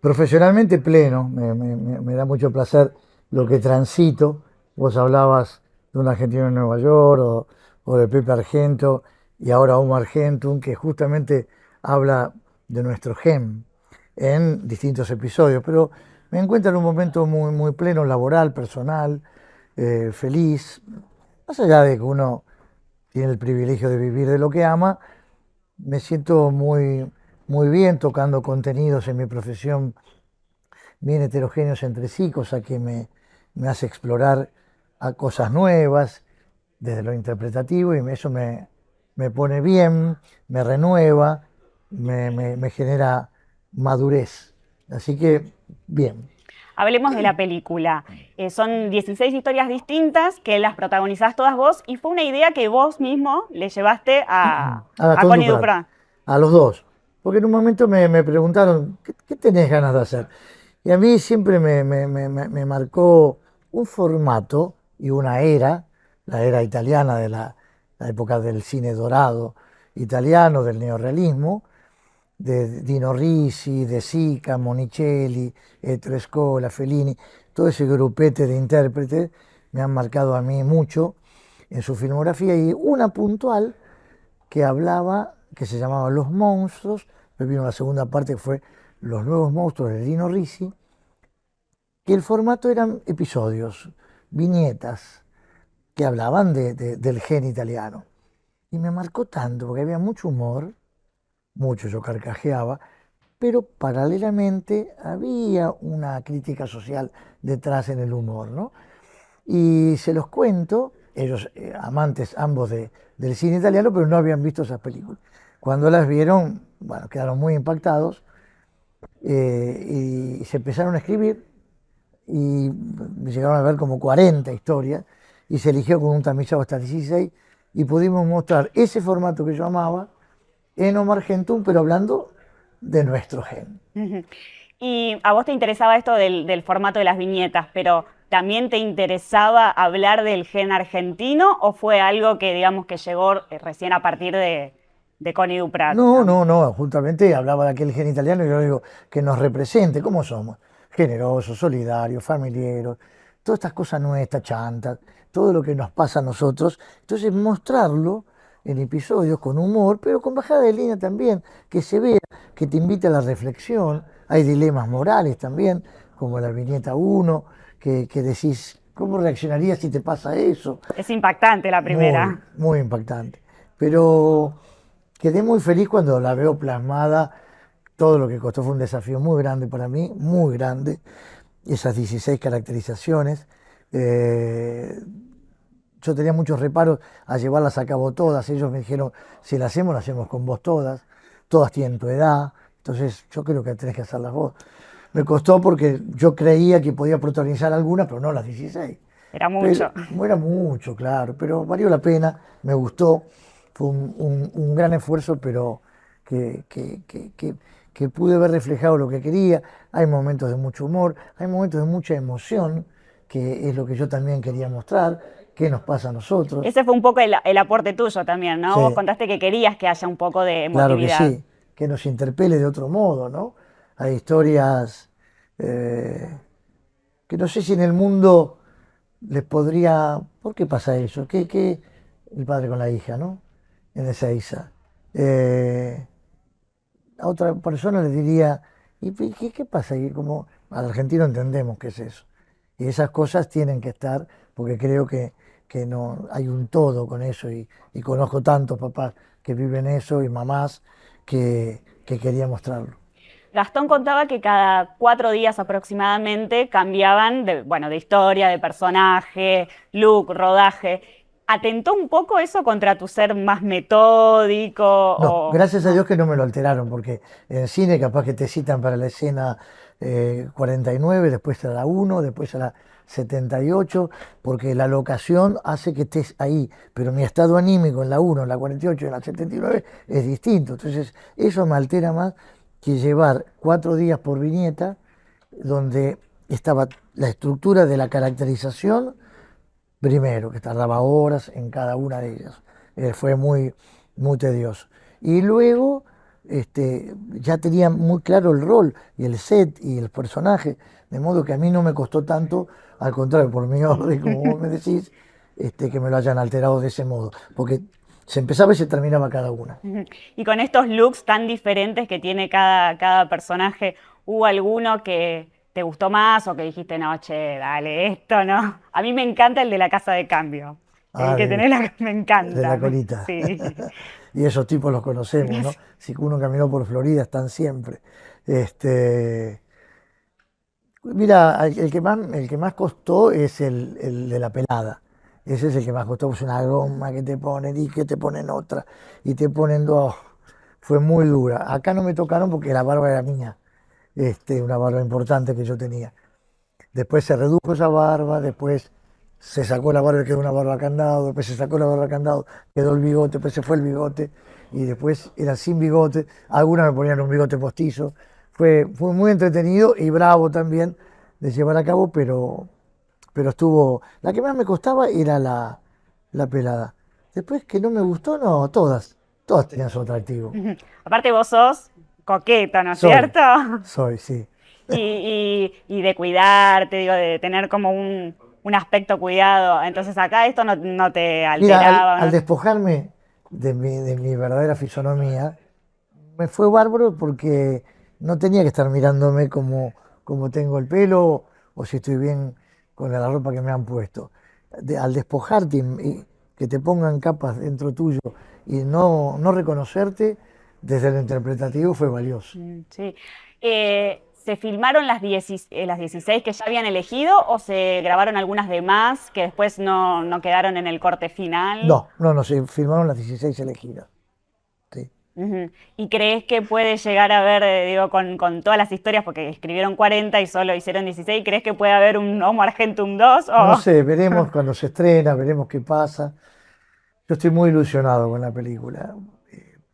Profesionalmente pleno, me da mucho placer lo que transito. Vos hablabas de un argentino en Nueva York o de Pepe Argento y ahora Homo Argentum, que justamente habla de nuestro gen en distintos episodios, pero me encuentro en un momento muy pleno, laboral, personal, feliz, más allá de que uno tiene el privilegio de vivir de lo que ama. Me siento muy bien tocando contenidos en mi profesión bien heterogéneos entre sí, cosa que me hace explorar a cosas nuevas desde lo interpretativo, y eso me pone bien, me renueva, me genera madurez. Así que, bien. Hablemos de la película. Son 16 historias distintas que las protagonizás todas vos y fue una idea que vos mismo le llevaste A a Gastón Connie Duprat, Duprat. a los dos. Porque en un momento me preguntaron, ¿qué tenés ganas de hacer? Y a mí siempre me marcó un formato y una era, la era italiana de la época del cine dorado italiano, del neorrealismo, de Dino Risi, De Sica, Monicelli, Trescola, Fellini, todo ese grupete de intérpretes me han marcado a mí mucho en su filmografía, y una puntual que hablaba, que se llamaba Los Monstruos. Me vino la segunda parte que fue Los Nuevos Monstruos de Dino Risi, que el formato eran episodios, viñetas, que hablaban del gen italiano. Y me marcó tanto, porque había mucho humor, mucho, yo carcajeaba, pero paralelamente había una crítica social detrás en el humor, ¿no? Y se los cuento, ellos amantes ambos del cine italiano, pero no habían visto esas películas. Cuando las vieron, bueno, quedaron muy impactados, y se empezaron a escribir y llegaron a ver como 40 historias, y se eligió con un tamizado hasta 16, y pudimos mostrar ese formato que yo amaba en Omar Gentum, pero hablando de nuestro gen. Ujú. Y a vos te interesaba esto del formato de las viñetas, pero ¿también te interesaba hablar del gen argentino o fue algo que digamos que llegó recién a partir de Connie Duprat, No, digamos? no, no, justamente hablaba de aquel gen italiano y yo digo que nos represente, ¿cómo somos? Generosos, solidarios, familiares, todas estas cosas nuestras, chantas, todo lo que nos pasa a nosotros. Entonces mostrarlo en episodios con humor, pero con bajada de línea también, que se vea, que te invita a la reflexión. Hay dilemas morales también, como la viñeta uno, que decís, ¿cómo reaccionarías si te pasa eso? Es impactante la primera. Muy impactante. Pero quedé muy feliz cuando la veo plasmada. Todo lo que costó fue un desafío muy grande para mí, muy grande. Esas 16 caracterizaciones. Eh, yo tenía muchos reparos a llevarlas a cabo todas. Ellos me dijeron, si las hacemos con vos todas. Todas tienen tu edad. Entonces yo creo que tenés que hacerlas vos. Me costó porque yo creía que podía protagonizar algunas, pero no las 16. Era Pero, mucho. era mucho, claro, pero valió la pena, me gustó. Fue un gran esfuerzo, pero que, que, que, que, que pude ver reflejado lo que quería. Hay momentos de mucho humor, hay momentos de mucha emoción, que es lo que yo también quería mostrar, qué nos pasa a nosotros. Ese fue un poco el aporte tuyo también, ¿no? Vos Sí, contaste que querías que haya un poco de claro que emotividad. sí, que nos interpele de otro modo, ¿no? Hay historias, eh, que no sé si en el mundo les podría. ¿Por qué pasa eso? ¿Qué el padre con la hija, ¿no? En Ezeiza. Eh, a otra persona le diría, ¿y qué pasa? Y como al argentino entendemos qué es eso. Y esas cosas tienen que estar, porque creo que no hay un todo con eso, y conozco tantos papás que viven eso y mamás que quería mostrarlo. Gastón contaba que cada 4 días aproximadamente cambiaban de, bueno, de historia, de personaje, look, rodaje. ¿Atentó un poco eso contra tu ser más metódico No, o gracias a no? Dios que no me lo alteraron, porque en cine capaz que te citan para la escena 49, después a la 1, después a la 78, porque la locación hace que estés ahí, pero mi estado anímico en la 1, en la 48, en la 79 es distinto. Entonces, eso me altera más que llevar 4 días por viñeta, donde estaba la estructura de la caracterización primero, que tardaba horas en cada una de ellas. Fue muy tedioso. Y luego ya tenía muy claro el rol y el set y el personaje, de modo que a mí no me costó tanto, al contrario, por mi orden, como vos me decís, que me lo hayan alterado de ese modo, porque se empezaba y se terminaba cada una. Ujú. Y con estos looks tan diferentes que tiene cada personaje, ¿hubo alguno que te gustó más o que dijiste, no, che, dale, esto no? A mí me encanta el de la casa de cambio. El Ah, que tenés la... Me de encanta. la colita. Sí. Y esos tipos los conocemos, ¿no? Si uno caminó por Florida, están siempre. Este, Mira, el que más costó es el de la pelada. Ese es el que más costó, es una goma que te ponen y que te ponen otra y te ponen dos. Fue muy dura. Acá no me tocaron porque la barba era mía, una barba importante que yo tenía. Después se redujo esa barba, después se sacó la barba y quedó una barba candado, después se sacó la barba candado, quedó el bigote, después se fue el bigote y después era sin bigote. Algunas me ponían un bigote postizo. Fue muy entretenido y bravo también de llevar a cabo, pero estuvo. La que más me costaba era la pelada. Después que no me gustó, no, todas tenían su atractivo. Aparte vos sos coqueto, ¿no es Soy, cierto? soy, sí. Y de cuidarte, digo, de tener como un aspecto cuidado. Entonces acá esto no te Mira, alteraba. al ¿No? despojarme de mi verdadera fisonomía, me fue bárbaro porque no tenía que estar mirándome como tengo el pelo o si estoy bien con la ropa que me han puesto. Al despojarte y que te pongan capas dentro tuyo y no reconocerte, desde lo interpretativo fue valioso. Sí. ¿Se filmaron las 16 que ya habían elegido o se grabaron algunas de más que después no quedaron en el corte final? No, se firmaron las 16 elegidas. Sí. Ujú. ¿Y crees que puede llegar a haber, digo, con todas las historias, porque escribieron 40 y solo hicieron 16, ¿crees que puede haber un Homo Argentum 2? No O... sé, veremos cuando se estrena, veremos qué pasa. Yo estoy muy ilusionado con la película.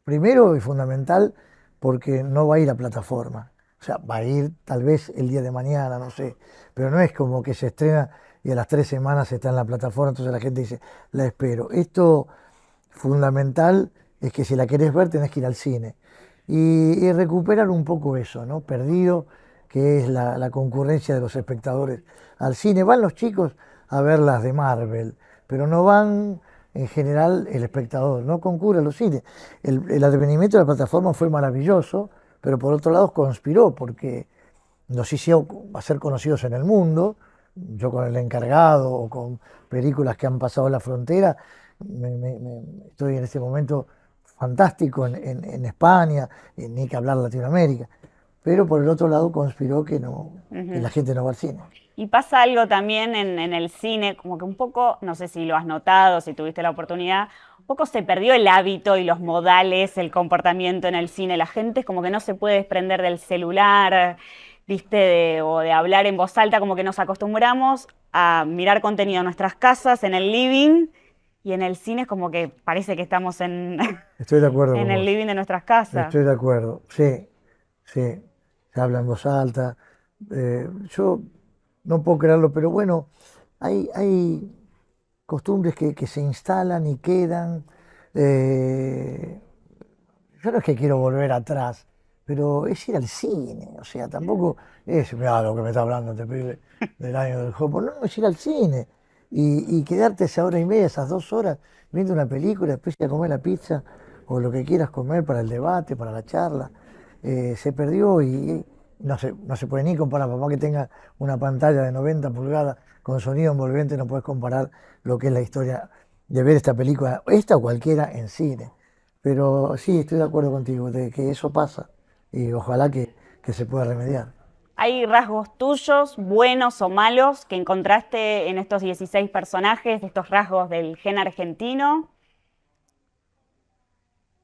Primero y fundamental porque no va a ir a plataforma. O sea, va a ir tal vez el día de mañana, no sé. Pero no es como que se estrena y a las 3 semanas está en la plataforma, entonces la gente dice, la espero. Esto fundamental es que si la querés ver tenés que ir al cine. Y recuperar un poco eso, ¿no? Perdido, que es la concurrencia de los espectadores al cine. Van los chicos a ver las de Marvel, pero no van en general el espectador, no concurre a los cines. El advenimiento de la plataforma fue maravilloso, pero por otro lado conspiró porque nos hizo hacer conocidos en el mundo. Yo con el encargado o con películas que han pasado la frontera, estoy en este momento fantástico en España, ni que hablar Latinoamérica. Pero por el otro lado conspiró que la Ujú. gente no va al cine. Y pasa algo también en el cine, como que un poco, no sé si lo has notado, si tuviste la oportunidad, un poco se perdió el hábito y los modales, el comportamiento en el cine. La gente es como que no se puede desprender del celular, viste, o de hablar en voz alta, como que nos acostumbramos a mirar contenido en nuestras casas, en el living, y en el cine es como que parece que estamos en, Estoy de acuerdo en con el vos. living de nuestras casas. Estoy de acuerdo. Sí, sí. Se habla en voz alta. Yo no puedo creerlo, pero bueno, hay costumbres que se instalan y quedan. Eh, yo no es que quiero volver atrás, pero es ir al cine. O sea, tampoco es, mira lo que me está hablando este pibe del año del Jopo. No, es ir al cine y quedarte esa hora y media, esas 2 horas, viendo una película, después ir a comer la pizza o lo que quieras comer para el debate, para la charla. Se perdió y no se puede ni comparar. Papá que tenga una pantalla de 90 pulgadas con sonido envolvente, no puedes comparar lo que es la historia de ver esta película, esta o cualquiera en cine. Pero sí, estoy de acuerdo contigo, de que eso pasa y ojalá que se pueda remediar. ¿Hay rasgos tuyos, buenos o malos, que encontraste en estos 16 personajes, estos rasgos del gen argentino?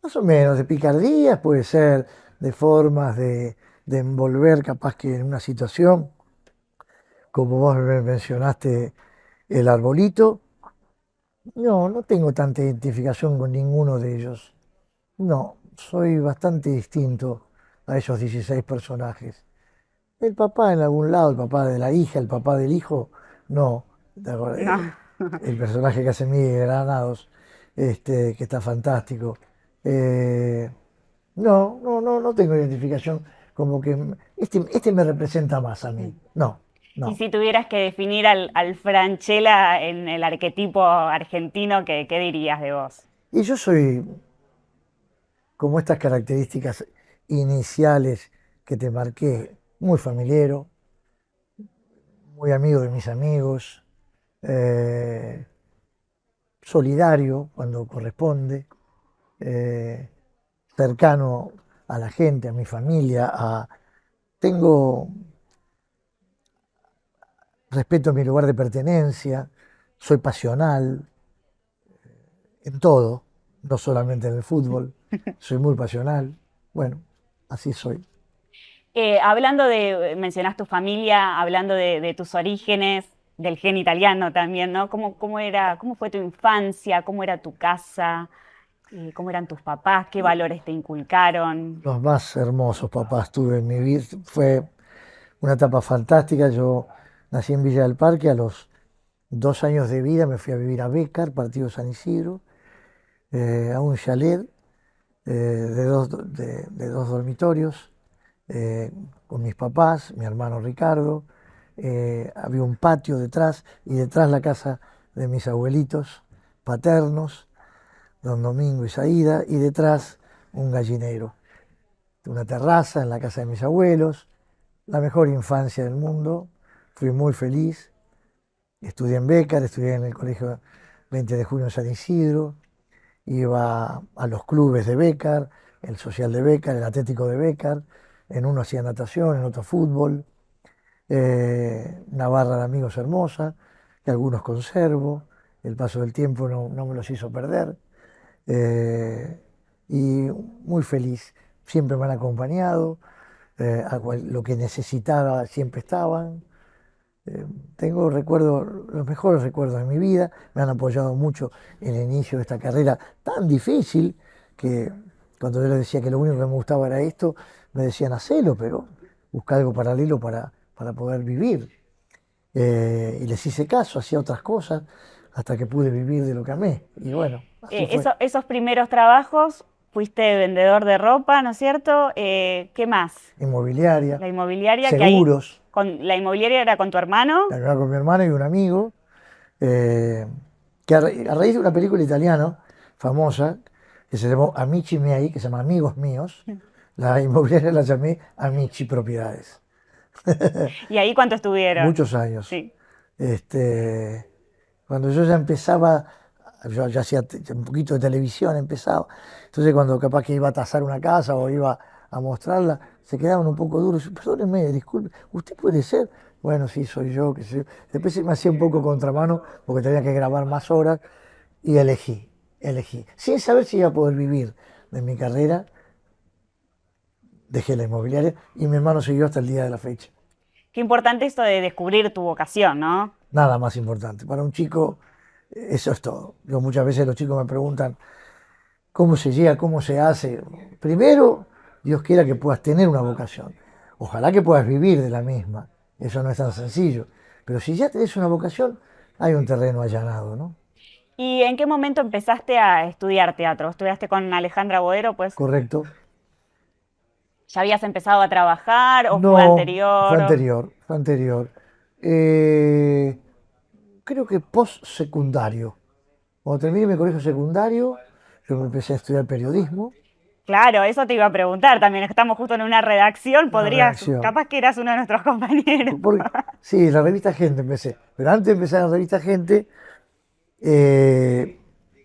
Más o menos, de picardías puede ser, de formas de envolver capaz que en una situación, como vos me mencionaste, el arbolito. No tengo tanta identificación con ninguno de ellos. No, soy bastante distinto a esos 16 personajes. El papá en algún lado, el papá de la hija, el papá del hijo, no. ¿Te acordás? No. El personaje que hace Miguel Granados, que está fantástico. Eh, No tengo identificación como que este me representa más a mí. No, Y no. si tuvieras que definir al Francella en el arquetipo argentino, ¿qué dirías de vos? Y yo soy como estas características iniciales que te marqué, muy familiero, muy amigo de mis amigos, eh, solidario cuando corresponde, eh, cercano a la gente, a mi familia, tengo respeto a mi lugar de pertenencia, soy pasional en todo, no solamente en el fútbol, soy muy pasional, bueno, así soy. Hablando mencionás tu familia, hablando de tus orígenes, del gen italiano también, ¿no? ¿Cómo fue tu infancia? ¿Cómo era tu casa? ¿Cómo eran tus papás? ¿Qué valores te inculcaron? Los más hermosos papás tuve en mi vida, fue una etapa fantástica, yo nací en Villa del Parque, a los 2 años de vida me fui a vivir a Bécar, partido San Isidro, a un chalet de dos dormitorios, eh, con mis papás, mi hermano Ricardo, había un patio detrás y detrás la casa de mis abuelitos paternos, don Domingo y Saída, y detrás un gallinero, una terraza en la casa de mis abuelos, la mejor infancia del mundo, fui muy feliz, estudié en Bécar, estudié en el colegio 20 de junio en San Isidro, iba a los clubes de Bécar, el social de Bécar, el atlético de Bécar, en uno hacía natación, en otro fútbol, una barra de amigos hermosa, que algunos conservo, el paso del tiempo no me los hizo perder, eh, y muy feliz, siempre me han acompañado, lo que necesitaba siempre estaban. Eh, Tengo recuerdos, los mejores recuerdos de mi vida, me han apoyado mucho en el inicio de esta carrera tan difícil que cuando yo les decía que lo único que me gustaba era esto, me decían hacelo, pero busca algo paralelo para poder vivir. Y les hice caso, hacía otras cosas hasta que pude vivir de lo que amé. Y bueno, así fue. Esos primeros trabajos, fuiste vendedor de ropa, ¿no es cierto? ¿Qué más? Inmobiliaria, La inmobiliaria, que ahí, seguros, la inmobiliaria era con tu hermano. la verdad con mi hermano y un amigo, eh, que a raíz de una película italiana famosa que se llamó Amici Miei, que se llama Amigos Míos, la inmobiliaria la llamé Amici Propiedades. ¿Y ahí cuánto estuvieron? Muchos años. Sí. Este, Cuando yo ya empezaba, yo ya hacía un poquito de televisión, empezaba. Entonces cuando capaz que iba a tasar una casa o iba a mostrarla, se quedaban un poco duros. Perdóneme, disculpe, ¿usted puede ser? Bueno, sí, soy yo, qué sé yo. Después se me hacía un poco contramano porque tenía que grabar más horas y elegí. Sin saber si iba a poder vivir de mi carrera, dejé la inmobiliaria y mi hermano siguió hasta el día de la fecha. Qué importante esto de descubrir tu vocación, ¿no? Nada más importante. Para un chico, eso es todo. Yo muchas veces los chicos me preguntan cómo se llega, cómo se hace. Primero, Dios quiera que puedas tener una vocación. Ojalá que puedas vivir de la misma. Eso no es tan sencillo. Pero si ya tenés una vocación, hay un terreno allanado, ¿no? ¿Y en qué momento empezaste a estudiar teatro? ¿Estudiaste con Alejandra Boero? Pues, ¿Correcto? ¿ya habías empezado a trabajar o fue No, fue anterior? anterior, fue anterior. Eh, Creo que post secundario. Cuando terminé mi colegio secundario, yo me empecé a estudiar periodismo, Claro, eso te iba a preguntar también. Estamos justo en una redacción, una podrías, redacción. capaz que eras uno de nuestros compañeros. Sí, la revista Gente empecé. Pero antes de empezar en la revista Gente, eh,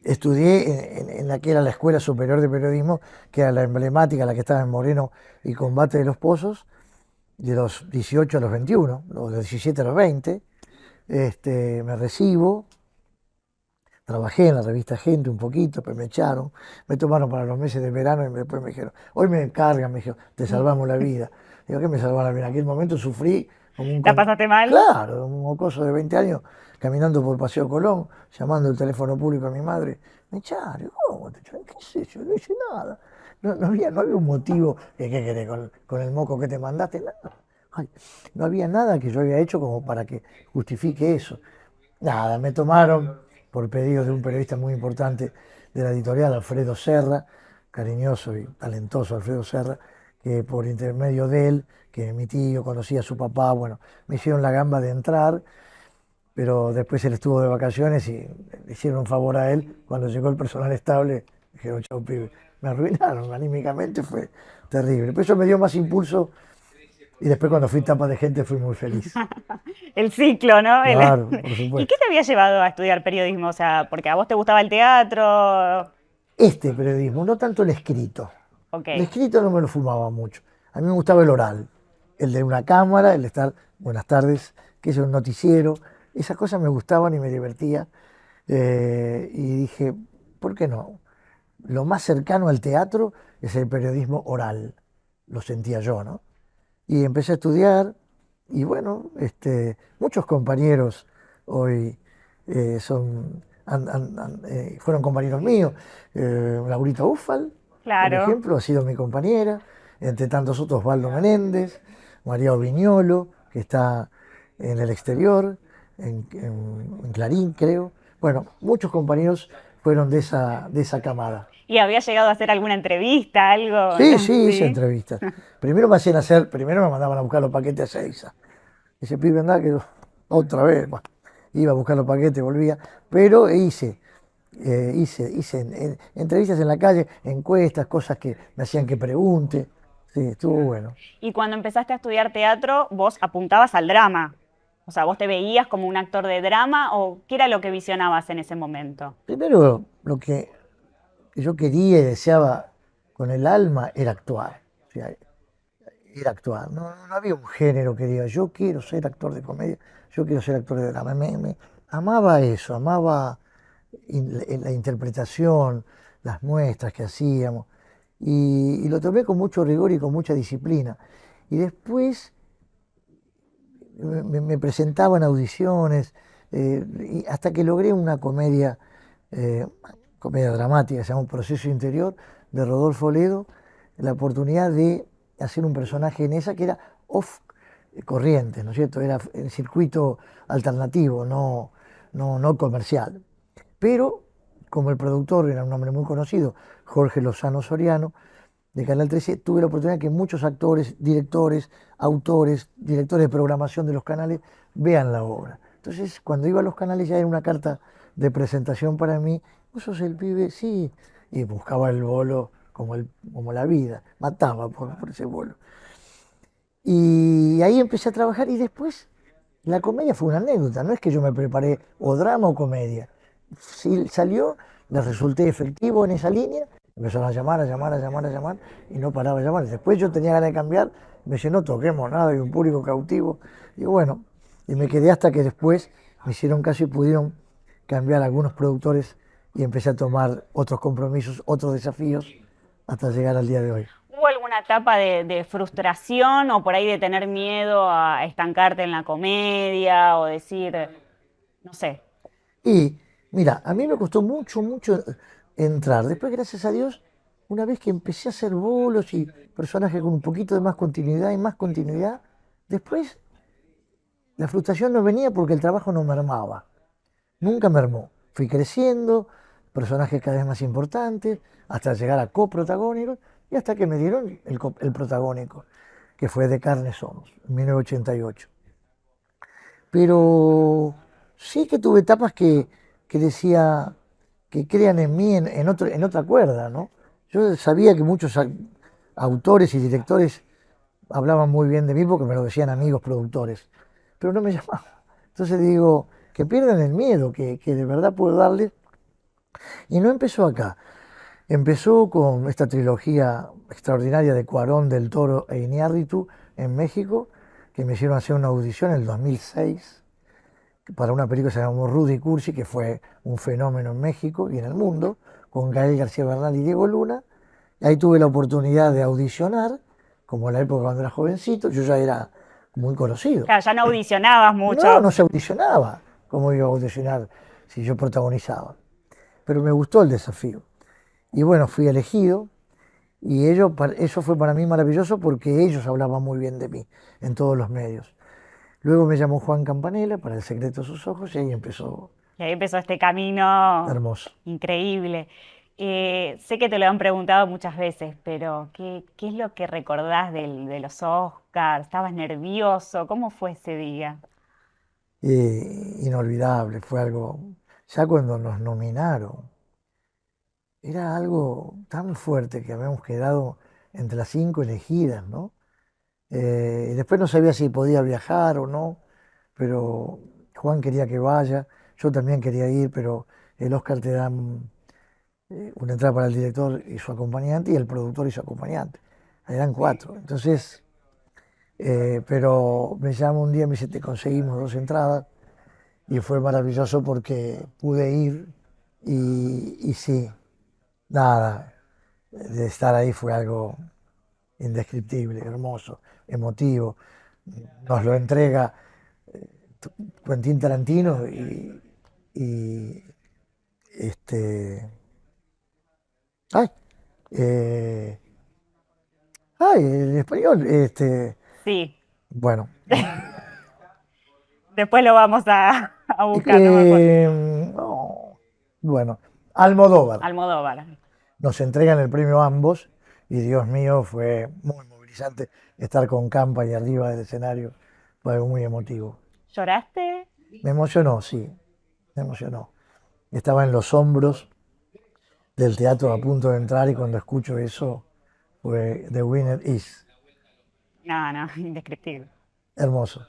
estudié en la que era la Escuela Superior de Periodismo, que era la emblemática, la que estaba en Moreno y Combate de los Pozos, de los 18 a los 21, o de los 17 a los 20. Me recibo, trabajé en la revista Gente un poquito, pues me echaron, me tomaron para los meses de verano y después me dijeron, hoy me encargan, me dijeron, te salvamos la vida. Digo, ¿qué me salvaron la vida? En aquel momento sufrí como ¿La pasaste mal? claro, un mocoso de 20 años, caminando por Paseo Colón, llamando el teléfono público a mi madre. Me echaron, digo, ¿cómo te echaron? ¿Qué sé yo? No hice nada. No había un motivo, ¿qué querés? Con el moco que te mandaste, nada. Ay, no había nada que yo había hecho como para que justifique eso. Nada, me tomaron por pedido de un periodista muy importante de la editorial, Alfredo Serra, cariñoso y talentoso Alfredo Serra, que por intermedio de él, que mi tío conocía a su papá, bueno, me hicieron la gamba de entrar, pero después él estuvo de vacaciones y le hicieron un favor a él. Cuando llegó el personal estable, dijeron, chau, pibe. Me arruinaron anímicamente, fue terrible. Pero eso me dio más impulso y después cuando fui tapa de gente fui muy feliz. El ciclo, ¿no? Claro, por ¿Y qué supuesto. te había llevado a estudiar periodismo? O sea, porque a vos te gustaba el teatro. Este periodismo, no tanto el escrito. Ok, El escrito no me lo fumaba mucho. A mí me gustaba el oral, el de una cámara, el de estar, buenas tardes, que es un noticiero. Esas cosas me gustaban y me divertía. Y dije, ¿por qué no? Lo más cercano al teatro es el periodismo oral, lo sentía yo, ¿no? Y empecé a estudiar y bueno, muchos compañeros hoy fueron compañeros míos. Laurita Ufal, por claro. ejemplo, ha sido mi compañera, entre tantos otros, Osvaldo Menéndez, María Viñolo, que está en el exterior, en Clarín, creo. Bueno, muchos compañeros fueron de esa camada. ¿Y había llegado a hacer alguna entrevista, algo? Sí, sí, hice Sí. entrevistas. Primero me mandaban a buscar los paquetes a Seiza. Ese pibe andaba que otra vez, bah, iba a buscar los paquetes, volvía. Pero hice entrevistas en la calle, encuestas, cosas que me hacían que pregunte. Sí, estuvo bueno. Y cuando empezaste a estudiar teatro, vos apuntabas al drama. O sea, ¿vos te veías como un actor de drama o qué era lo que visionabas en ese momento? Primero, lo que yo quería y deseaba con el alma era actuar. O sea, era actuar. No había un género que diga, yo quiero ser actor de comedia, yo quiero ser actor de drama. Amaba eso, amaba la interpretación, las muestras que hacíamos. Y lo tomé con mucho rigor y con mucha disciplina. Y después me presentaba en audiciones, y hasta que logré una eh, comedia dramática, se llama Un proceso interior, de Rodolfo Ledo, la oportunidad de hacer un personaje en esa que era off corriente, ¿no es cierto? Era el circuito alternativo, no comercial. Pero como el productor era un hombre muy conocido, Jorge Lozano Soriano, de Canal 13, tuve la oportunidad que muchos actores, directores, autores, directores de programación de los canales vean la obra. Entonces, cuando iba a los canales ya era una carta de presentación para mí. ¿Vos sos el pibe? Sí. Y buscaba el bolo como la vida, mataba por ese bolo. Y ahí empecé a trabajar y después la comedia fue una anécdota, no es que yo me preparé o drama o comedia. Si salió, le resulté efectivo en esa línea, empezaron a llamar, a llamar, a llamar, a llamar y no paraba de llamar. Después yo tenía ganas de cambiar, me dice, no toquemos nada, hay un público cautivo. Y bueno, y me quedé hasta que después me hicieron caso y pudieron cambiar algunos productores y empecé a tomar otros compromisos, otros desafíos hasta llegar al día de hoy. ¿Hubo alguna etapa de frustración o por ahí de tener miedo a estancarte en la comedia o decir, no sé? Y mira, a mí me costó mucho, mucho entrar. Después, gracias a Dios, una vez que empecé a hacer bolos y personajes con un poquito de más continuidad y más continuidad, después la frustración no venía porque el trabajo no mermaba. Nunca mermó. Fui creciendo, personajes cada vez más importantes, hasta llegar a coprotagónicos y hasta que me dieron el protagónico, que fue De carne somos, en 1988. Pero sí que tuve etapas que decía que crean en mí en otra cuerda, ¿no? Yo sabía que muchos autores y directores hablaban muy bien de mí porque me lo decían amigos productores, pero no me llamaban. Entonces digo, que pierdan el miedo, que de verdad puedo darles. Y no empezó acá. Empezó con esta trilogía extraordinaria de Cuarón, Del Toro e Iñárritu en México, que me hicieron hacer una audición en el 2006 para una película que se llamó Rudy Cursi, que fue un fenómeno en México y en el mundo, con Gael García Bernal y Diego Luna. Y ahí tuve la oportunidad de audicionar, como en la época cuando era jovencito, yo ya era muy conocido. Claro, ya no audicionabas No, mucho. no se audicionaba. ¿Cómo iba a audicionar si yo protagonizaba? Pero me gustó el desafío. Y bueno, fui elegido y eso fue para mí maravilloso porque ellos hablaban muy bien de mí en todos los medios. Luego me llamó Juan Campanella para El secreto de sus ojos y ahí empezó Y ahí empezó este camino hermoso. increíble. Sé que te lo han preguntado muchas veces, pero ¿qué es lo que recordás de los Oscars? ¿Estabas nervioso? ¿Cómo fue ese día? Inolvidable, fue algo, ya cuando nos nominaron, era algo tan fuerte que habíamos quedado entre las 5 elegidas, ¿no? Y después no sabía si podía viajar o no, pero Juan quería que vaya, yo también quería ir, pero el Oscar te dan una entrada para el director y su acompañante y el productor y su acompañante. Eran cuatro. Entonces, pero me llama un día y me dice, te conseguimos 2 entradas y fue maravilloso porque pude ir y sí, nada, de estar ahí fue algo indescriptible, hermoso, emotivo. Nos lo entrega Quentin Tarantino y este, ay, eh, ay, el español, Sí, bueno, después lo vamos a buscar, no me acuerdo. no, bueno, Almodóvar. Almodóvar. Nos entregan el premio ambos y Dios mío, fue muy movilizante estar con Campa y arriba del escenario, fue algo muy emotivo. ¿Lloraste? Me emocionó, sí, me emocionó. Estaba en los hombros del teatro a punto de entrar y cuando escucho eso, fue The Winner Is, No, no, indescriptible. hermoso.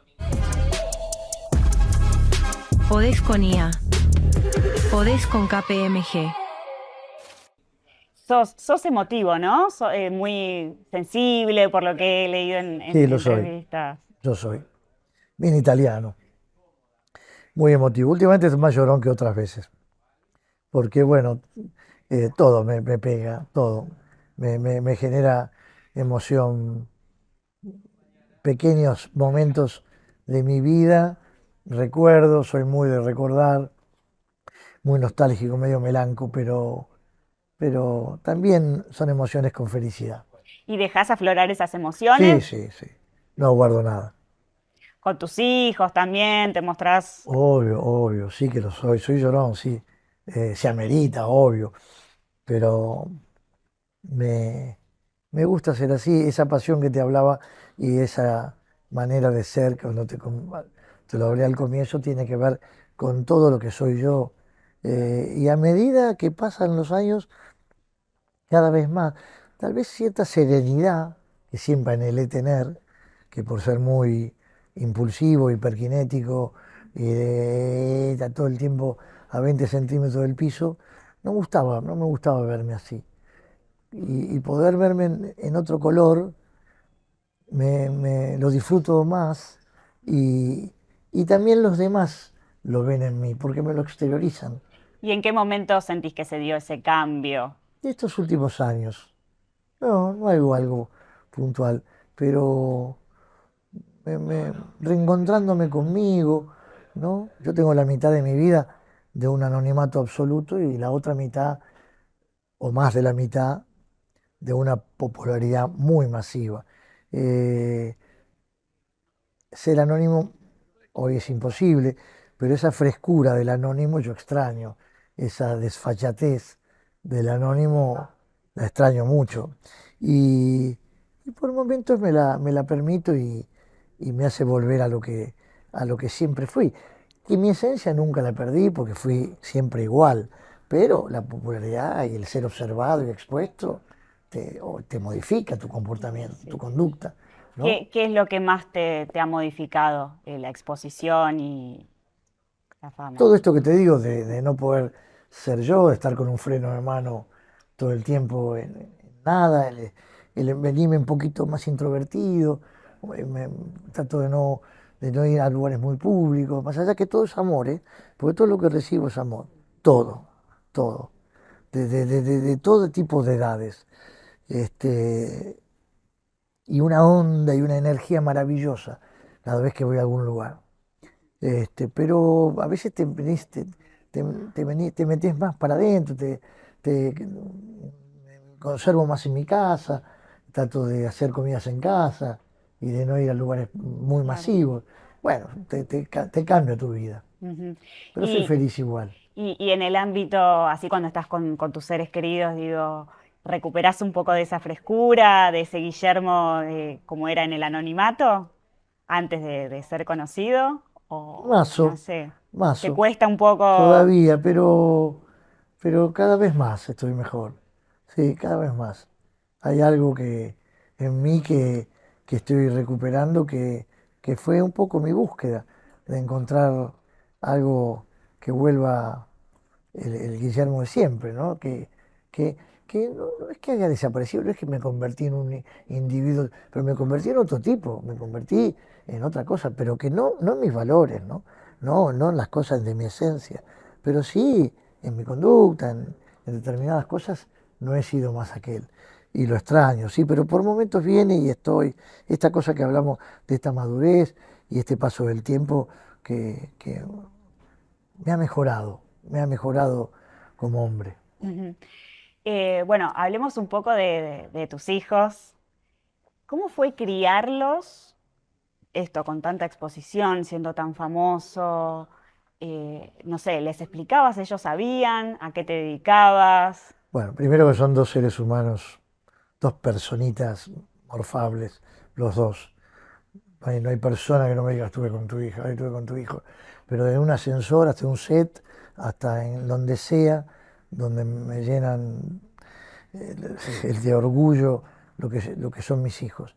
Podés con IA. Podés con KPMG. Sos emotivo, ¿no? Muy sensible por lo que he leído Sí, en lo soy, entrevistas. yo soy. Bien italiano, muy emotivo. Últimamente es más llorón que otras veces, porque bueno, todo me pega, todo. Me genera emoción, pequeños momentos de mi vida, recuerdo, soy muy de recordar, muy nostálgico, medio melanco, pero también son emociones con felicidad. ¿Y dejás aflorar esas Sí, emociones? sí, sí, no guardo nada. Con tus hijos también, te mostrás. Obvio, obvio, sí que lo soy llorón, sí, se amerita, obvio, pero me, me gusta ser así, esa pasión que te hablaba y esa manera de ser, cuando te lo hablé al comienzo, tiene que ver con todo lo que soy yo. Y a medida que pasan los años, cada vez más, tal vez cierta serenidad que siempre anhelé tener, que por ser muy impulsivo, hiperkinético y de estar todo el tiempo a 20 centímetros del piso, no me gustaba verme así y poder verme en otro color, lo disfruto más y también los demás lo ven en mí, porque me lo exteriorizan. ¿Y en qué momento sentís que se dio ese cambio? Y estos últimos años, no algo puntual, pero reencontrándome conmigo, ¿no? Yo tengo la mitad de mi vida de un anonimato absoluto y la otra mitad, o más de la mitad, de una popularidad muy masiva. Eh, Ser anónimo hoy es imposible, pero esa frescura del anónimo yo extraño, esa desfachatez del anónimo la extraño mucho. Y, y por momentos me la permito y me hace volver a lo que siempre fui. Y mi esencia nunca la perdí porque fui siempre igual, pero la popularidad y el ser observado y expuesto te modifica tu comportamiento, tu Sí. conducta, ¿no? ¿Qué es lo que más te ha modificado? La exposición y la fama. Todo esto que te digo de no poder ser yo, de estar con un freno de mano todo el tiempo en nada, el venirme un poquito más introvertido, trato de no ir a lugares muy públicos, más allá que todo es amor, ¿eh? Porque todo lo que recibo es amor, todo, todo, de todo tipo de edades, este, y una onda y una energía maravillosa cada vez que voy a algún lugar. Pero a veces te metes más para adentro, te conservo más en mi casa, trato de hacer comidas en casa y de no ir a lugares muy Claro. masivos. Bueno, te cambia tu vida, Ujú. pero soy Y, feliz igual. Y en el ámbito, así cuando estás con tus seres queridos, digo, ¿recuperás un poco de esa frescura, de ese Guillermo como era en el anonimato, antes de ser conocido? O no Mazo, sé, ¿te mazo, cuesta un poco? todavía, pero cada vez más estoy mejor. Sí, cada vez más. Hay algo que en mí que estoy recuperando que fue un poco mi búsqueda de encontrar algo que vuelva el Guillermo de siempre, ¿no? Que, que no es que haya desaparecido, no es que me convertí en un individuo, pero me convertí en otro tipo, me convertí en otra cosa, pero que no en mis valores, ¿no? No en las cosas de mi esencia, pero sí en mi conducta, en determinadas cosas, no he sido más aquel. Y lo extraño, sí, pero por momentos viene y estoy, esta cosa que hablamos de esta madurez y este paso del tiempo que me ha mejorado como hombre. Ujú. Bueno, hablemos un poco de tus hijos. ¿Cómo fue criarlos, esto, con tanta exposición, siendo tan famoso? No sé, ¿les explicabas, ellos sabían a qué te dedicabas? Bueno, primero que son dos seres humanos, dos personitas morfables, los dos. No hay persona que no me diga estuve con tu hija, estuve con tu hijo. Pero de un ascensor hasta un set, hasta en donde sea, donde me llenan de orgullo lo que son mis hijos.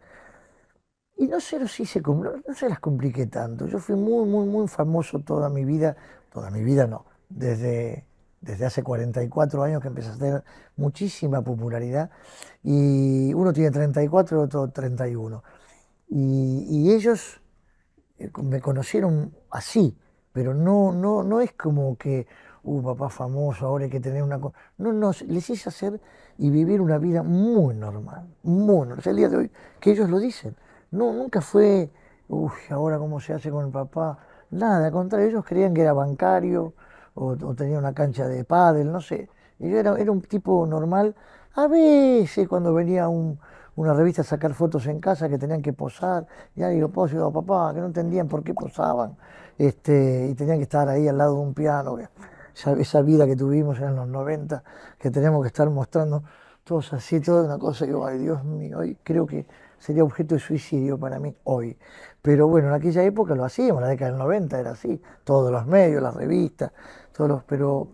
Y no sé si no se las compliqué tanto. Yo fui muy, muy, muy famoso toda mi vida no, desde hace 44 años que empecé a tener muchísima popularidad. Y uno tiene 34 y otro 31. Y ellos me conocieron así, pero no es como que, papá famoso, ahora hay que tener una cosa. No, les hice hacer y vivir una vida muy normal, muy normal. O sea, el día de hoy, que ellos lo dicen. No, nunca fue, uff, ahora cómo se hace con el papá. Nada, al contrario, ellos creían que era bancario o tenía una cancha de pádel, no sé. Y yo era un tipo normal. A veces cuando venía una revista a sacar fotos en casa que tenían que posar, ya digo, digo, papá, que no entendían por qué posaban, y tenían que estar ahí al lado de un piano, esa vida que tuvimos en los 90 que teníamos que estar mostrando todos así, toda una cosa, y digo, ay Dios mío, hoy creo que sería objeto de suicidio para mí hoy. Pero bueno, en aquella época lo hacíamos, en la década del 90 era así, todos los medios, las revistas, pero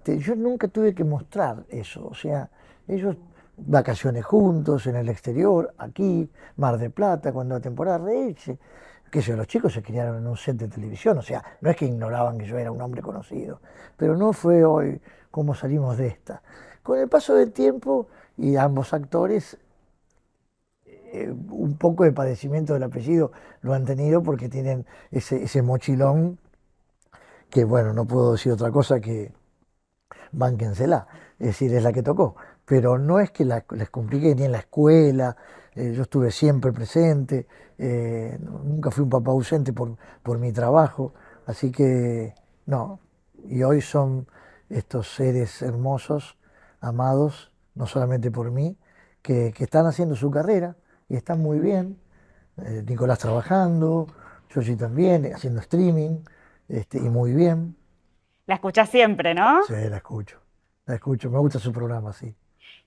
yo nunca tuve que mostrar eso, o sea, ellos vacaciones juntos, en el exterior, aquí, Mar de Plata, cuando la temporada reírse, que sé, los chicos se criaron en un set de televisión, o sea, no es que ignoraban que yo era un hombre conocido, pero no fue hoy como salimos de esta. Con el paso del tiempo y ambos actores, un poco de padecimiento del apellido lo han tenido porque tienen ese mochilón que, bueno, no puedo decir otra cosa que bánquensela, es decir, es la que tocó. Pero no es que les complique ni en la escuela, yo estuve siempre presente, nunca fui un papá ausente por mi trabajo, así que no. Y hoy son estos seres hermosos, amados, no solamente por mí, que están haciendo su carrera y están muy bien. Nicolás trabajando, Yoshi también, haciendo streaming, y muy bien. La escuchás siempre, ¿no? Sí, la escucho, me gusta su programa, sí.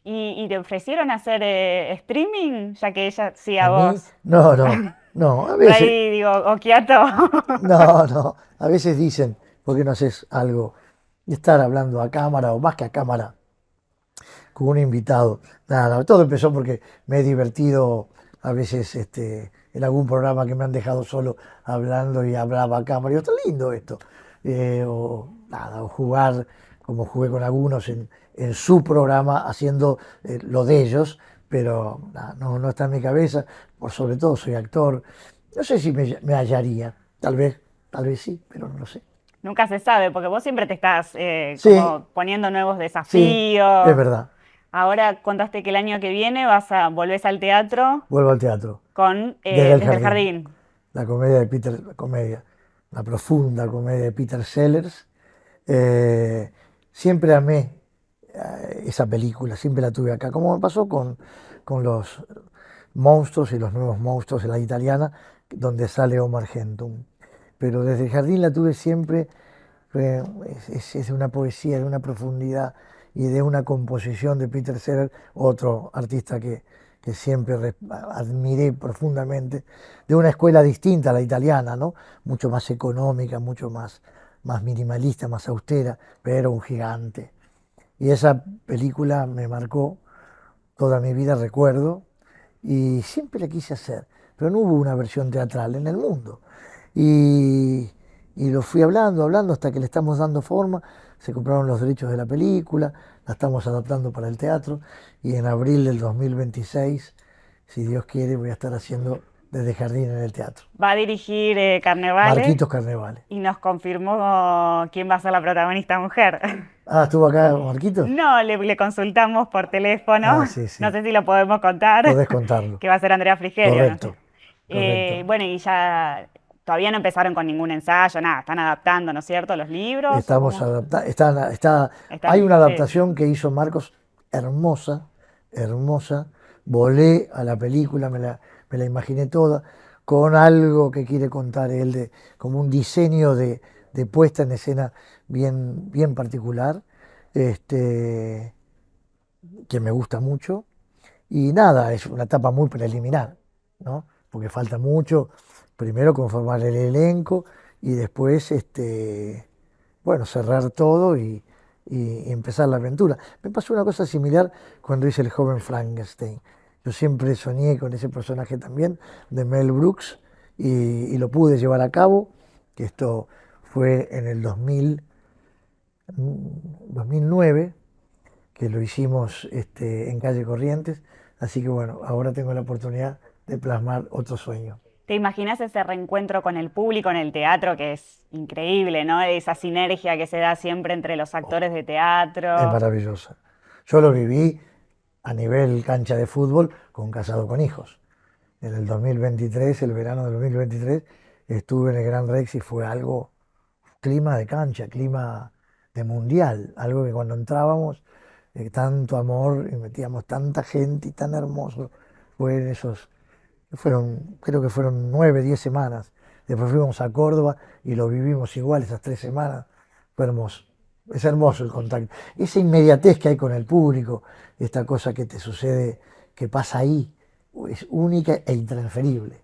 ¿Y te ofrecieron hacer streaming, ya que ella sí A a mí, vos? no, a Por veces, ahí digo, Okiato. no, a veces dicen, ¿por qué no haces algo? Y estar hablando a cámara o más que a cámara con un invitado. Nada, todo empezó porque me he divertido a veces en algún programa que me han dejado solo hablando y hablaba a cámara. Y yo, está lindo esto. O jugar como jugué con algunos en su programa haciendo lo de ellos, pero nada, no está en mi cabeza. Por sobre todo soy actor. No sé si me hallaría, tal vez sí, pero no lo sé. Nunca se sabe, porque vos siempre te estás Sí, como poniendo nuevos sí, es desafíos. verdad. Ahora contaste que el año que viene volvés al teatro Vuelvo al teatro. con Desde el Desde el jardín. Jardín. La comedia, la profunda comedia de Peter Sellers. Eh, Siempre amé esa película, siempre la tuve acá, como me pasó con los monstruos y los nuevos monstruos de la italiana, donde sale Omar Gentum. Pero desde el jardín la tuve siempre, es de una poesía, de una profundidad y de una composición de Peter Sellers, otro artista que siempre admiré profundamente, de una escuela distinta a la italiana, ¿no? Mucho más económica, mucho más minimalista, más austera, pero un gigante. Y esa película me marcó toda mi vida, recuerdo, y siempre la quise hacer, pero no hubo una versión teatral en el mundo. Y, y lo fui hablando, hasta que le estamos dando forma, se compraron los derechos de la película, la estamos adaptando para el teatro, y en abril del 2026, si Dios quiere, voy a estar haciendo Desde Jardín en el teatro. Va a dirigir Carnevale Marquitos Carnevale. y nos confirmó quién va a ser la protagonista mujer. Ah, ¿estuvo acá Marquitos? No, le consultamos por teléfono. Sí, sí. No sé si lo podemos contar. Podés contarlo. Que va a ser Andrea Frigerio. Correcto, ¿no? correcto. Bueno, y ya todavía no empezaron con ningún ensayo, nada. Están adaptando, ¿no es cierto?, los libros. Estamos adaptando. Hay una adaptación que hizo Marcos hermosa, hermosa. Volé a la película, me la imaginé toda, con algo que quiere contar él, como un diseño de puesta en escena bien particular, que me gusta mucho. Y nada, es una etapa muy preliminar, ¿no? Porque falta mucho, primero conformar el elenco y después, bueno, cerrar todo y empezar la aventura. Me pasó una cosa similar cuando hice El joven Frankenstein. Yo siempre soñé con ese personaje también, de Mel Brooks, y lo pude llevar a cabo, que esto fue en el 2009, que lo hicimos en Calle Corrientes. Así que bueno, ahora tengo la oportunidad de plasmar otro sueño. ¿Te imaginas ese reencuentro con el público en el teatro, que es increíble, ¿no? Esa sinergia que se da siempre entre los actores de Es teatro. maravillosa. Yo lo viví a nivel cancha de fútbol con Casado con Hijos. En el 2023, el verano del 2023, estuve en el Gran Rex y fue algo, clima de cancha, clima de mundial, algo que cuando entrábamos, tanto amor, y metíamos tanta gente y tan hermoso, fue en creo que fueron 9, 10 semanas. Después fuimos a Córdoba y lo vivimos igual esas 3 semanas. Fue hermoso. Es hermoso el contacto. Esa inmediatez que hay con el público, esta cosa que te sucede, que pasa ahí, es única e intransferible.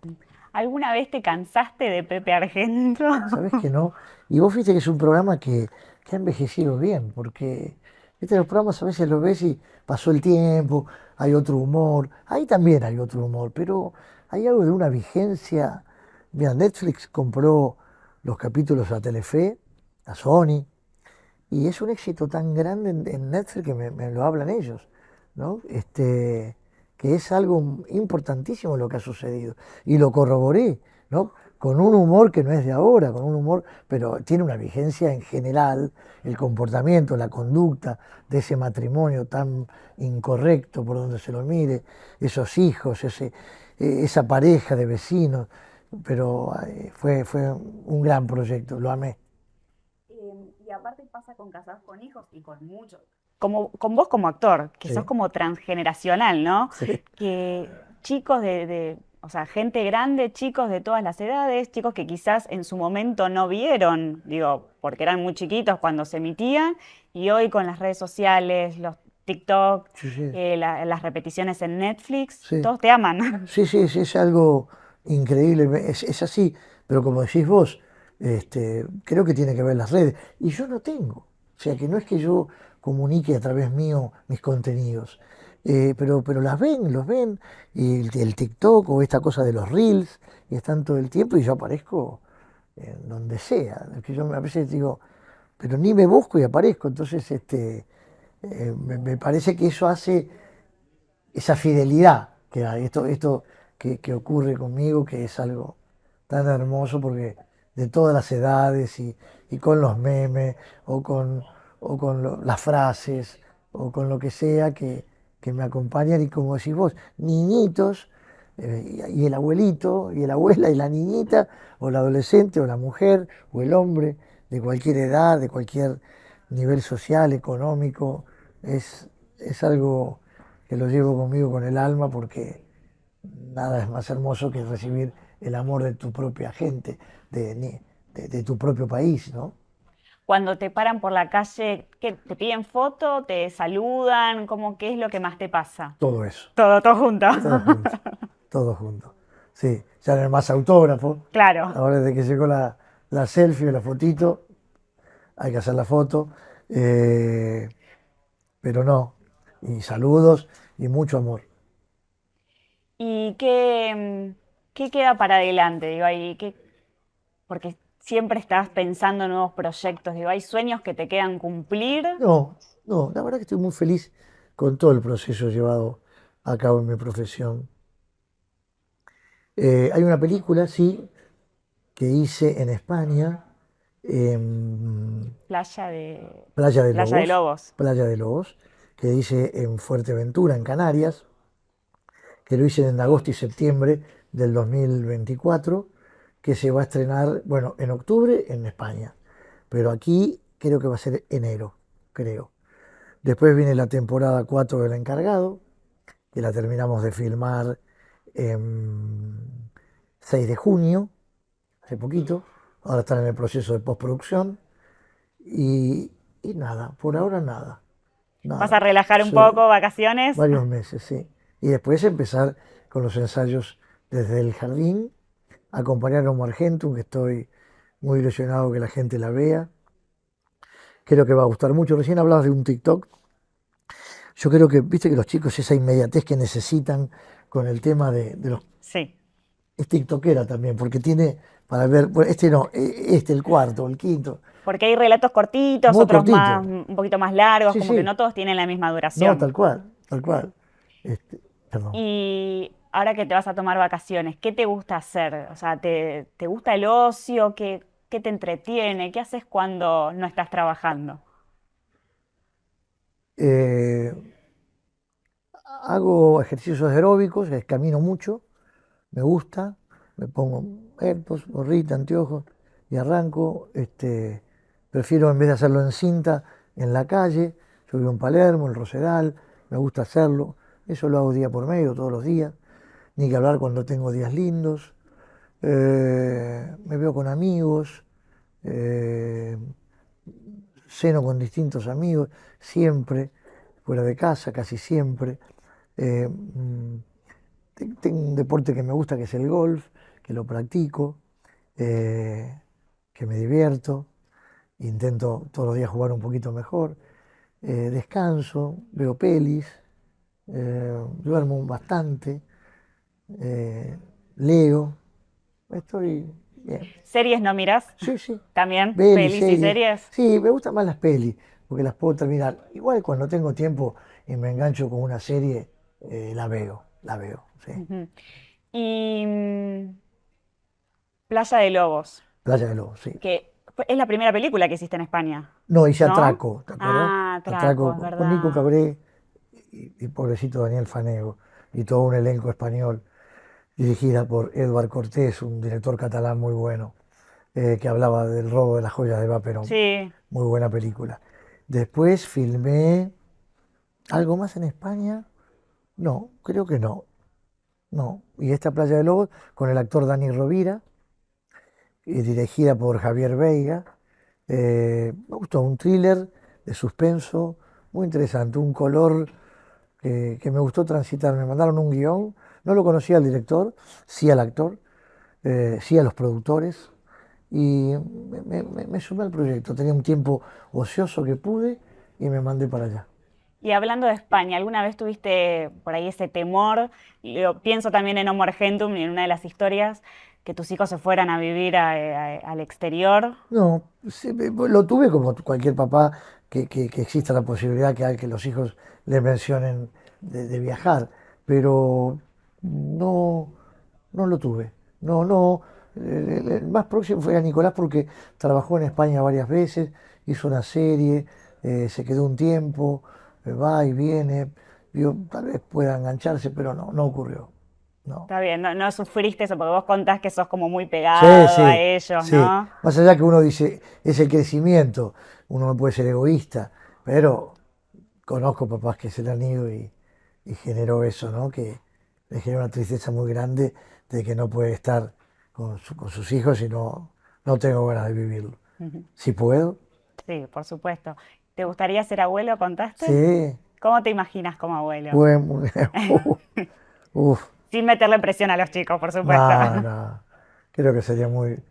¿Alguna vez te cansaste de Pepe Argento? ¿Sabes que no? Y vos viste que es un programa que ha envejecido bien, porque viste, los programas a veces los ves y pasó el tiempo, hay otro humor, ahí también hay otro humor, pero hay algo de una vigencia. Mira, Netflix compró los capítulos a Telefe, a Sony, y es un éxito tan grande en Netflix que me lo hablan ellos, ¿no? Que es algo importantísimo lo que ha sucedido. Y lo corroboré, ¿no? Con un humor que no es de ahora, con un humor, pero tiene una vigencia en general, el comportamiento, la conducta de ese matrimonio tan incorrecto por donde se lo mire, esos hijos, esa pareja de vecinos, pero fue un gran proyecto, lo amé. Y aparte pasa con Casados con Hijos y con muchos. Como, con vos como actor, que Sí. sos como transgeneracional, ¿no? Sí. Que chicos o sea, gente grande, chicos de todas las edades, chicos que quizás en su momento no vieron, digo, porque eran muy chiquitos cuando se emitían, y hoy con las redes sociales, los TikTok, Sí, sí. las repeticiones en Netflix, Sí. todos te aman. Sí, sí, sí, es algo increíble, es así, pero como decís vos, creo que tiene que ver las redes, y yo no tengo, o sea que no es que yo comunique a través mío mis contenidos, pero los ven, y el TikTok o esta cosa de los Reels, y están todo el tiempo, y yo aparezco en donde sea, es que yo a veces digo, pero ni me busco y aparezco, entonces me parece que eso hace esa fidelidad que hay, esto que ocurre conmigo, que es algo tan hermoso porque de todas las edades y con los memes o con las frases o con lo que sea que me acompañan y como decís vos, niñitos y el abuelito y la abuela y la niñita o el adolescente o la mujer o el hombre de cualquier edad, de cualquier nivel social, económico, es algo que lo llevo conmigo con el alma porque nada es más hermoso que recibir el amor de tu propia gente, de tu propio país, ¿no? Cuando te paran por la calle, ¿qué, te piden foto, te saludan? ¿Cómo, qué es lo que más te pasa? Todo eso, Todo junto. todo junto, todo junto. Sí, ya no hay más autógrafos. Claro. Ahora desde que llegó la selfie o la fotito, hay que hacer la foto. eh, pero no, y saludos y mucho amor. ¿Y qué, qué queda para adelante? Digo, porque siempre estás pensando en nuevos proyectos. Digo, ¿hay sueños que te quedan cumplir? No, no, la verdad que estoy muy feliz con todo el proceso llevado a cabo en mi profesión. Hay una película, sí, que hice en España, en Playa de, Playa de Playa de Lobos, Lobos. Playa de Lobos, que hice en Fuerteventura, en Canarias, que lo hice en agosto y septiembre del 2024, que se va a estrenar, bueno, en octubre en España, pero aquí creo que va a ser enero, creo. Después viene la temporada 4 del Encargado, que la terminamos de filmar en 6 de junio, hace poquito. Ahora están en el proceso de postproducción. Y nada, por ahora nada. ¿Vas a Nada. relajar un Sí, poco, vacaciones? varios meses, sí. Y después empezar con los ensayos desde el jardín, acompañar a Homo Argentum, que estoy muy ilusionado que la gente la vea. Creo que va a gustar mucho. Recién hablabas de un TikTok. Yo creo que, viste que los chicos esa inmediatez que necesitan con el tema de los... Sí. Es tiktokera también, porque tiene para ver, bueno, este no, este, el cuarto, el quinto, Porque hay relatos cortitos, muy otros cortito. más, un poquito más largos, Sí, como que sí, no todos tienen la misma no, duración. tal cual, tal cual. Este, perdón. Y ahora que te vas a tomar vacaciones, ¿qué te gusta hacer? O sea, te gusta el ocio? ¿Qué, qué te entretiene? ¿Qué haces cuando no estás trabajando? Eh, Hago ejercicios aeróbicos, camino mucho, me gusta, me pongo AirPods, gorrita, anteojos y arranco. Prefiero en vez de hacerlo en cinta, en la calle. Yo vivo en Palermo, en Rosedal, me gusta hacerlo. Eso lo hago día por medio, todos los días. Ni que hablar cuando tengo días lindos. Me veo con amigos, eh, ceno con distintos amigos, siempre, fuera de casa, casi siempre. Tengo un deporte que me gusta, que es el golf, que lo practico, eh, que me divierto, intento todos los días jugar un poquito mejor. Descanso, veo pelis, duermo bastante, eh, leo, estoy bien. ¿Series no mirás? Sí, sí, ¿También? pelis, ¿Pelis y series. series? Sí, me gustan más las pelis, porque las puedo terminar. Igual cuando tengo tiempo y me engancho con una serie, la veo, sí. Ujú. Y Playa de Lobos, Playa de Lobos, sí. es la primera película que hiciste en España, No, hice ¿no? Atraco, ¿te acuerdas? Ah, Traco, Atraco es con Nico verdad. Cabré y pobrecito Daniel Fanego y todo un elenco español, dirigida por Eduard Cortés, un director catalán muy bueno, que hablaba del robo de las joyas de Vaperon. Sí. Muy buena película. Después filmé algo más en España. No, creo que no. No. Y esta Playa de Lobos con el actor Dani Rovira, dirigida por Javier Veiga. Me gustó, un thriller de suspenso muy interesante, un color que me gustó transitar. Me mandaron un guión, no lo conocía al director, sí al actor, sí a los productores, y me sumé al proyecto. Tenía un tiempo ocioso que pude y me mandé para allá. Y hablando de España, ¿alguna vez tuviste por ahí ese temor? Yo pienso también en Homo Argentum y en una de las historias, que tus hijos se fueran a vivir al exterior. No, sí, lo tuve como cualquier papá, que exista la posibilidad que los hijos le mencionen de viajar, pero no, no lo tuve. No, no. El más próximo fue a Nicolás porque trabajó en España varias veces, hizo una serie, se quedó un tiempo, va y viene. Yo, tal vez pueda engancharse, pero no, no ocurrió. No. Está bien, no, no sufriste eso, porque vos contás que sos como muy Sí, pegado a sí, ellos, sí. ¿no? Más allá que uno dice, es el crecimiento, uno no puede ser egoísta, pero conozco papás que se le han ido y generó eso, ¿no? Que le genera una tristeza muy grande de que no puede estar con sus hijos y no, no tengo ganas de vivirlo. Ujú. Si puedo, Sí, por supuesto. ¿Te gustaría ser abuelo, contaste? Sí, ¿Cómo te imaginas como abuelo? bueno, uf, Sin meterle presión a los chicos, por supuesto. no, no, creo que sería un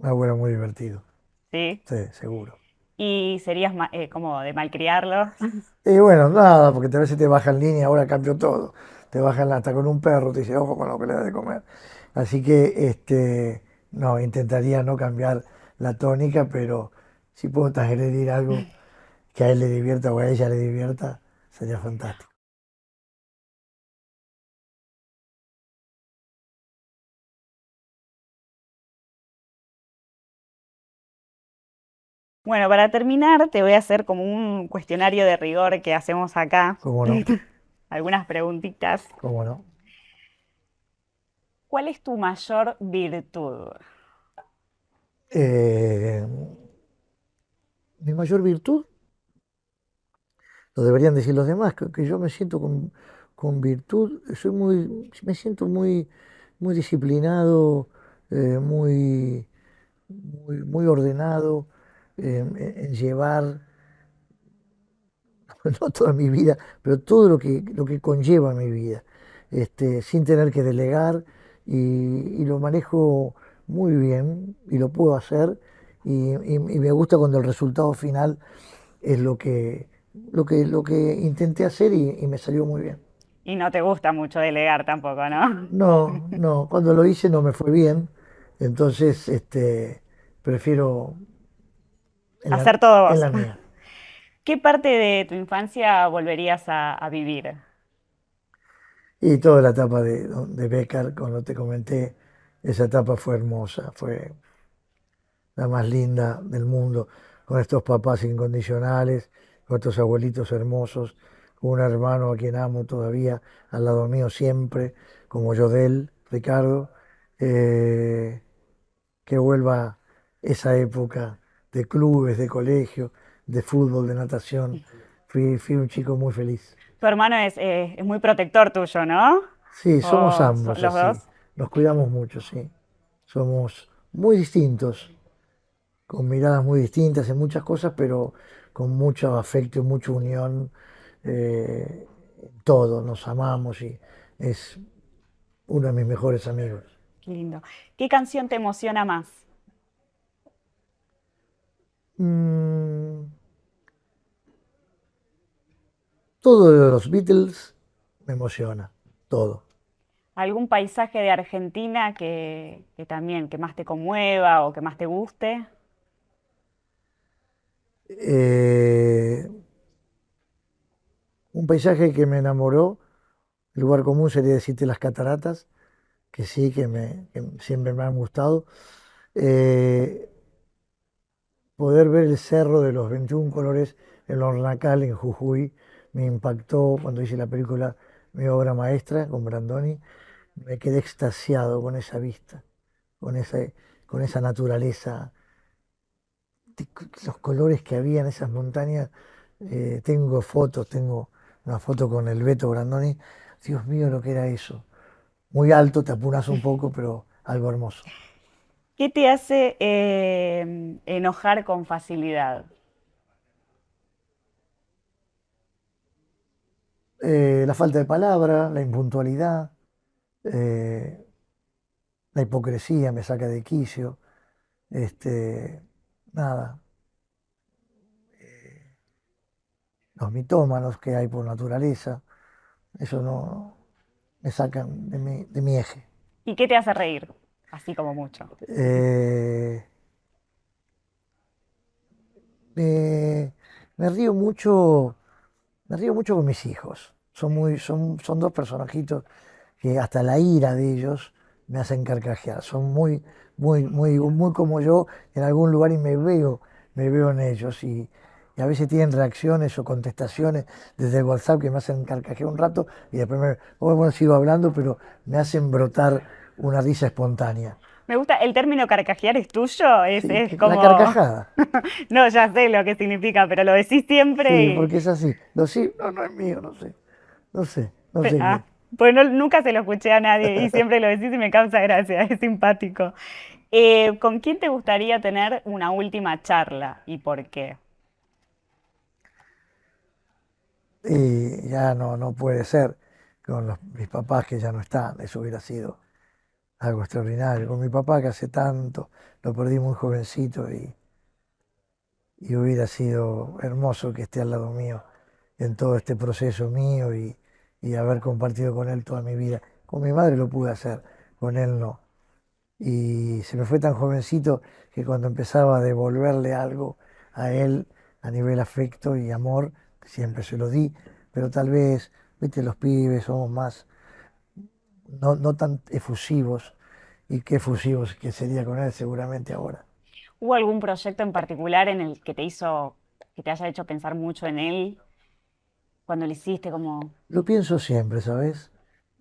abuelo muy divertido, ¿Sí? sí, seguro. ¿Y serías como de malcriarlos? Y bueno, nada, porque a veces te bajan línea, ahora cambió todo. Te bajan hasta con un perro, te dice, ojo con lo que le das de comer. Así que, no, intentaría no cambiar la tónica, pero si puedo transgredir algo que a él le divierta o a ella le divierta, sería fantástico. Bueno, para terminar, te voy a hacer como un cuestionario de rigor que hacemos acá. ¿Cómo no? Algunas preguntitas. ¿Cómo no? ¿Cuál es tu mayor virtud? Eh, mi mayor virtud, lo deberían decir los demás, que yo me siento con virtud, me siento muy disciplinado, muy muy ordenado en llevar, no toda mi vida, pero todo lo que conlleva mi vida, sin tener que delegar y lo manejo muy bien y lo puedo hacer y me gusta cuando el resultado final es lo que intenté hacer y me salió muy bien. Y no te gusta mucho delegar tampoco, ¿no? No, no, cuando lo hice no me fue bien, entonces prefiero Hacer todo en vos. la mía. ¿Qué parte de tu infancia volverías a vivir? Y toda la etapa de Becker, cuando te comenté, esa etapa fue hermosa, fue la más linda del mundo, con estos papás incondicionales, con estos abuelitos hermosos, con un hermano a quien amo todavía, al lado mío siempre, como yo de él, Ricardo, eh, que vuelva esa época de clubes, de colegio, de fútbol, de natación. Fui un chico muy feliz. Tu hermano es muy protector tuyo, ¿no? Sí, somos ¿O ambos los dos? así. Nos cuidamos mucho, sí. Somos muy distintos, con miradas muy distintas en muchas cosas, pero con mucho afecto y mucha unión. En todo, nos amamos y es uno de mis mejores amigos. Qué lindo. ¿Qué canción te emociona más? Mm, todo de los Beatles me emociona, todo. ¿Algún paisaje de Argentina que también, que más te conmueva o que más te guste? Eh, un paisaje que me enamoró, el lugar común sería decirte las cataratas, que sí, que siempre me han gustado. Eh, poder ver el cerro de los 21 colores, el Hornacal en Jujuy, me impactó cuando hice la película, mi obra maestra con Brandoni. Me quedé extasiado con esa vista, con con esa naturaleza, los colores que había en esas montañas. Tengo fotos, tengo una foto con el Beto Brandoni. Dios mío, lo que era eso. Muy alto, te apuras un poco, pero algo hermoso. ¿Qué te hace enojar con facilidad? La falta de palabra, la impuntualidad, eh, la hipocresía me saca de quicio. Este, nada, los mitómanos que hay por naturaleza, eso no me sacan de mi eje. ¿Y qué te hace reír? Así como mucho. Eh, me, me río mucho, me río mucho con mis hijos. Son dos personajitos que hasta la ira de ellos me hacen carcajear. Son muy como yo en algún lugar y me veo en ellos. Y a veces tienen reacciones o contestaciones desde el WhatsApp que me hacen carcajear un rato y después bueno, sigo hablando, pero me hacen brotar una risa espontánea. Me gusta, el término carcajear es tuyo, Sí, es la como... carcajada. No, ya sé lo que significa, pero lo decís siempre Sí, y... porque es así. Sí, no, no es mío, no sé. No sé qué. Ah, pues nunca se lo escuché a nadie y siempre lo decís y me causa gracia, es simpático. ¿Con quién te gustaría tener una última charla y por qué? Y ya no puede ser con mis papás que ya no están, eso hubiera sido algo extraordinario. Con mi papá que hace tanto, lo perdí muy jovencito y hubiera sido hermoso que esté al lado mío en todo este proceso mío y haber compartido con él toda mi vida. Con mi madre lo pude hacer, con él no. Y se me fue tan jovencito que cuando empezaba a devolverle algo a él a nivel afecto y amor, siempre se lo di, pero tal vez, viste, los pibes somos más, no tan efusivos, y qué efusivos que sería con él seguramente ahora. ¿Hubo algún proyecto en particular en el que que te haya hecho pensar mucho en él cuando lo hiciste? Como, Lo pienso siempre, ¿sabes?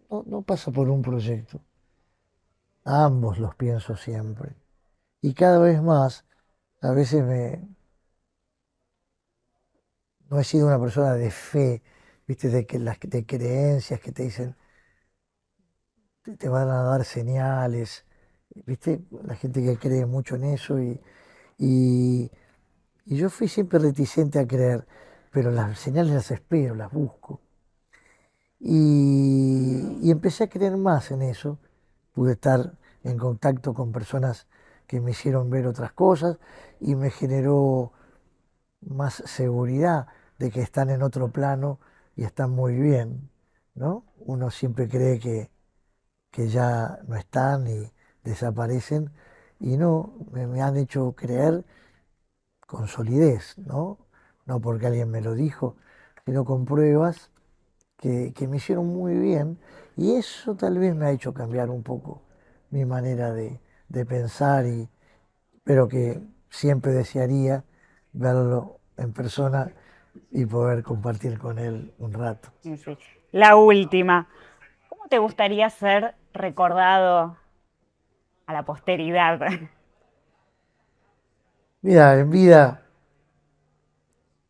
No pasa por un proyecto, a ambos los pienso siempre. Y cada vez más, a veces no he sido una persona de fe, viste, de creencias que te dicen, te van a dar señales, viste, la gente que cree mucho en eso y, y yo fui siempre reticente a creer, pero las señales las espero, las busco. Y empecé a creer más en eso, pude estar en contacto con personas que me hicieron ver otras cosas y me generó más seguridad de que están en otro plano y están muy bien, ¿no? Uno siempre cree que ya no están y desaparecen y no, me han hecho creer con solidez, ¿no? No porque alguien me lo dijo, sino con pruebas que me hicieron muy bien y eso tal vez me ha hecho cambiar un poco mi manera de pensar pero que siempre desearía verlo en persona y poder compartir con él un rato. sí, sí. La última. ¿Cómo te gustaría ser recordado a la posteridad? Mira, en vida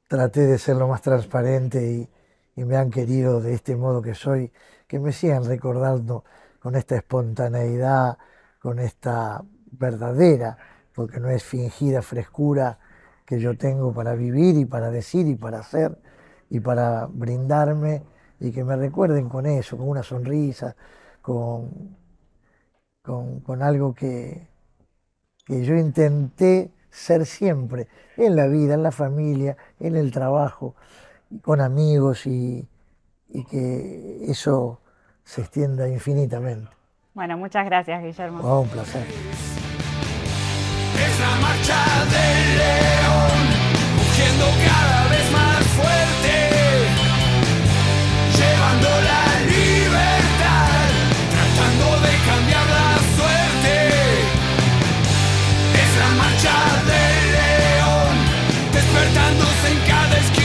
traté de ser lo más transparente y me han querido de este modo que soy, que me sigan recordando con esta espontaneidad, con esta verdadera, porque no es fingida frescura que yo tengo para vivir y para decir y para hacer y para brindarme y que me recuerden con eso, con una sonrisa, con, con algo que yo intenté ser siempre, en la vida, en la familia, en el trabajo, con amigos y que eso se extienda infinitamente. Bueno, muchas gracias, Guillermo. Oh, un placer. Es la marcha del león, rugiendo cada vez más fuerte, llevando la libertad, tratando de cambiar la suerte. Es la marcha del león, despertándose en cada